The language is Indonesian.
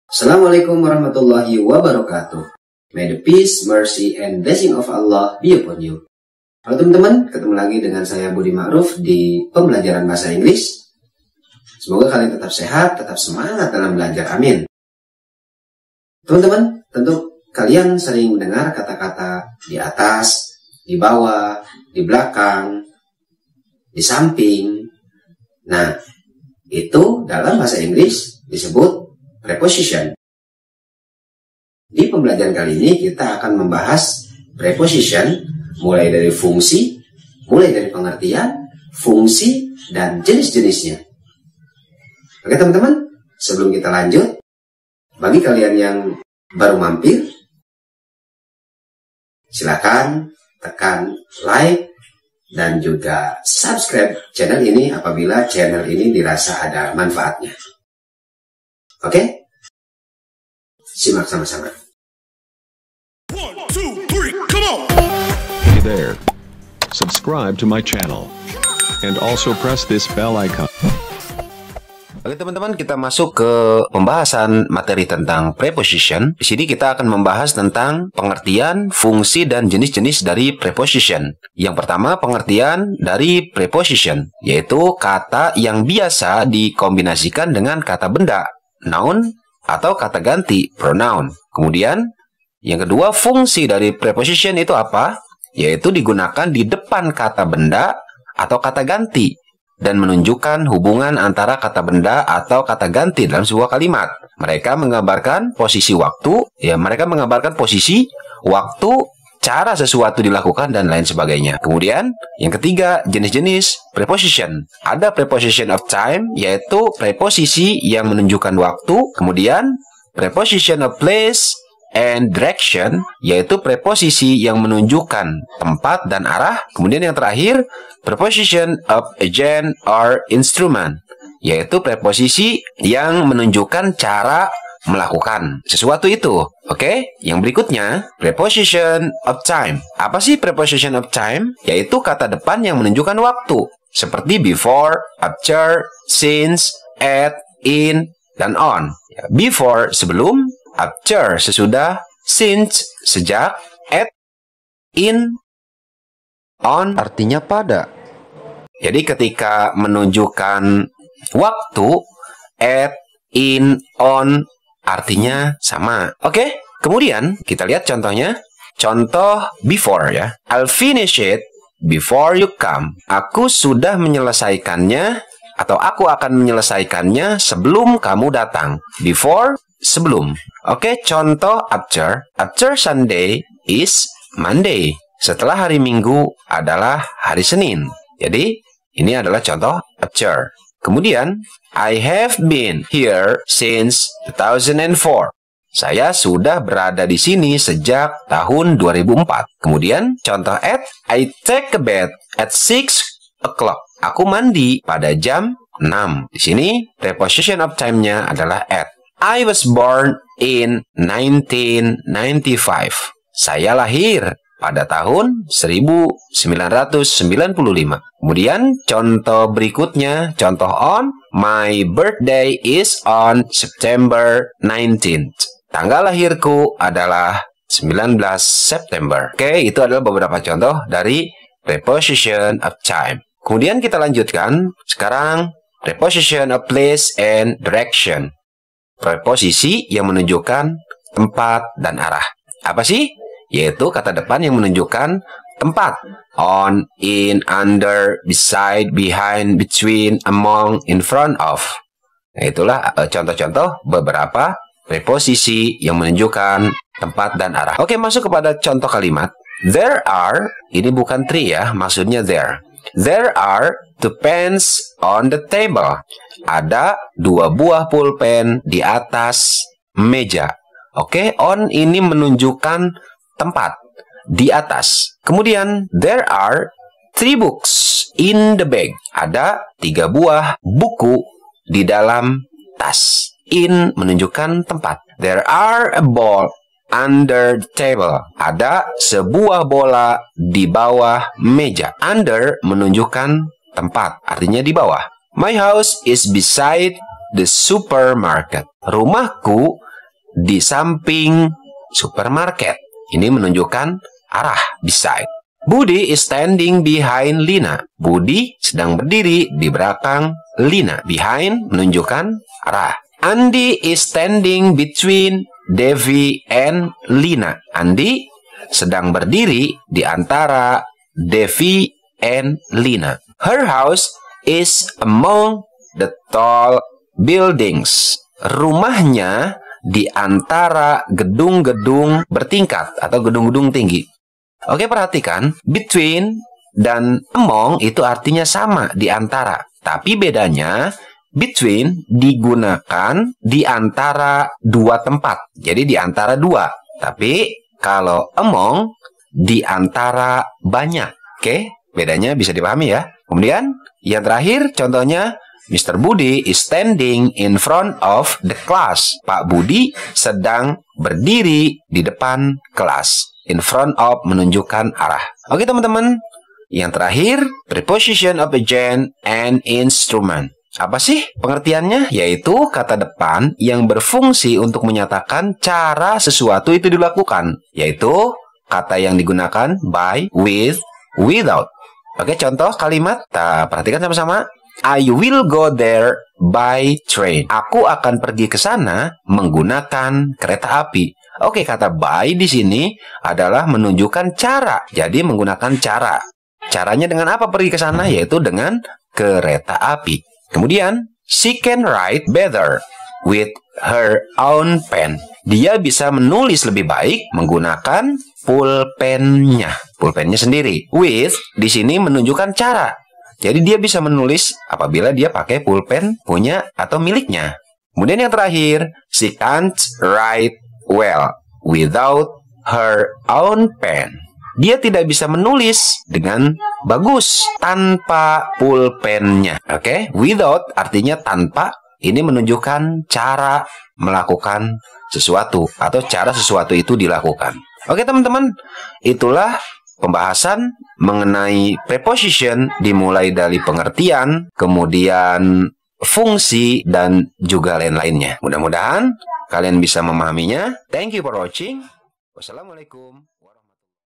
Assalamualaikum warahmatullahi wabarakatuh. May the peace, mercy, and blessing of Allah be upon you. Halo teman-teman, ketemu lagi dengan saya Budi Ma'ruf di pembelajaran bahasa Inggris. Semoga kalian tetap sehat, tetap semangat dalam belajar, amin. Teman-teman, tentu kalian sering mendengar kata-kata di atas, di bawah, di belakang, di samping. Nah, itu dalam bahasa Inggris disebut preposition. Di pembelajaran kali ini kita akan membahas preposition mulai dari fungsi, mulai dari pengertian, fungsi, dan jenis-jenisnya. Oke teman-teman, sebelum kita lanjut, bagi kalian yang baru mampir, silakan tekan like dan juga subscribe channel ini apabila channel ini dirasa ada manfaatnya. Oke? Simak sama-sama. 1, 2, 3, come on! Hey there. Subscribe to my channel. And also press this bell icon. Oke teman-teman, kita masuk ke pembahasan materi tentang preposition. Di sini kita akan membahas tentang pengertian, fungsi, dan jenis-jenis dari preposition. Yang pertama, pengertian dari preposition, yaitu kata yang biasa dikombinasikan dengan kata benda, noun, atau kata ganti, pronoun. Kemudian, yang kedua, fungsi dari preposition itu apa? Yaitu digunakan di depan kata benda atau kata ganti dan menunjukkan hubungan antara kata benda atau kata ganti dalam sebuah kalimat. Mereka menggambarkan posisi waktu, mereka menggambarkan posisi, waktu, cara sesuatu dilakukan, dan lain sebagainya. Kemudian, yang ketiga, jenis-jenis preposition. Ada preposition of time, yaitu preposisi yang menunjukkan waktu. Kemudian, preposition of place and direction, yaitu preposisi yang menunjukkan tempat dan arah. Kemudian yang terakhir, preposition of agent or instrument, yaitu preposisi yang menunjukkan cara melakukan sesuatu itu. Oke, yang berikutnya, preposition of time. Apa sih preposition of time? Yaitu kata depan yang menunjukkan waktu, seperti before, after, since, at, in, dan on. Before, sebelum; after, sesudah; since, sejak; at, in, on, artinya pada. Jadi ketika menunjukkan waktu, at, in, on, artinya sama. Oke, kemudian kita lihat contohnya. Contoh before ya. I'll finish it before you come. Aku sudah menyelesaikannya, atau aku akan menyelesaikannya sebelum kamu datang. Before, sebelum. Oke, contoh after. After Sunday is Monday. Setelah hari Minggu adalah hari Senin. Jadi, ini adalah contoh after. Kemudian, I have been here since 2004. Saya sudah berada di sini sejak tahun 2004. Kemudian, contoh at, I take a bath at 6 o'clock. Aku mandi pada jam 6. Di sini, preposition of time-nya adalah at. I was born in 1995. Saya lahir pada tahun 1995. Kemudian contoh berikutnya, contoh on. My birthday is on September 19th. Tanggal lahirku adalah 19 September. Oke, itu adalah beberapa contoh dari preposition of time. Kemudian kita lanjutkan. Sekarang, preposition of place and direction. Preposisi yang menunjukkan tempat dan arah. Apa sih? Yaitu kata depan yang menunjukkan tempat. On, in, under, beside, behind, between, among, in front of. Nah, itulah contoh-contoh beberapa preposisi yang menunjukkan tempat dan arah. Oke, masuk kepada contoh kalimat. There are, ini bukan three ya, maksudnya there. There are 2 pens on the table. Ada 2 buah pulpen di atas meja. Oke, on ini menunjukkan tempat, di atas. Kemudian, there are 3 books in the bag. Ada 3 buah buku di dalam tas. In menunjukkan tempat. There are a ball under the table. Ada sebuah bola di bawah meja. Under menunjukkan tempat, artinya di bawah. My house is beside the supermarket. Rumahku di samping supermarket. Ini menunjukkan arah, beside. Budi is standing behind Lina. Budi sedang berdiri di belakang Lina. Behind menunjukkan arah. Andi is standing between Devi and Lina. Andi sedang berdiri di antara Devi and Lina. Her house is among the tall buildings. Rumahnya di antara gedung-gedung bertingkat atau gedung-gedung tinggi. Oke, perhatikan, between dan among itu artinya sama, di antara. Tapi bedanya, between digunakan di antara dua tempat. Jadi di antara dua. Tapi kalau among di antara banyak. Oke, bedanya bisa dipahami ya. Kemudian yang terakhir contohnya, Mr. Budi is standing in front of the class. Pak Budi sedang berdiri di depan kelas. In front of menunjukkan arah. Oke teman-teman, yang terakhir, preposition of agent and instrument. Apa sih pengertiannya? Yaitu kata depan yang berfungsi untuk menyatakan cara sesuatu itu dilakukan. Yaitu kata yang digunakan by, with, without. Oke, contoh kalimat. Kita perhatikan sama-sama. I will go there by train. Aku akan pergi ke sana menggunakan kereta api. Oke, kata by di sini adalah menunjukkan cara. Jadi menggunakan cara. Caranya dengan apa pergi ke sana? Yaitu dengan kereta api. Kemudian, she can write better with her own pen. Dia bisa menulis lebih baik menggunakan pulpennya. Pulpennya sendiri. With di sini menunjukkan cara. Jadi dia bisa menulis apabila dia pakai pulpen punya atau miliknya. Kemudian yang terakhir, she can't write well without her own pen. Dia tidak bisa menulis dengan bagus tanpa pulpennya. Oke, without artinya tanpa. Ini menunjukkan cara melakukan sesuatu atau cara sesuatu itu dilakukan. Oke teman-teman, itulah pembahasan mengenai preposition dimulai dari pengertian, kemudian fungsi, dan juga lain-lainnya. Mudah-mudahan kalian bisa memahaminya. Thank you for watching. Wassalamualaikum.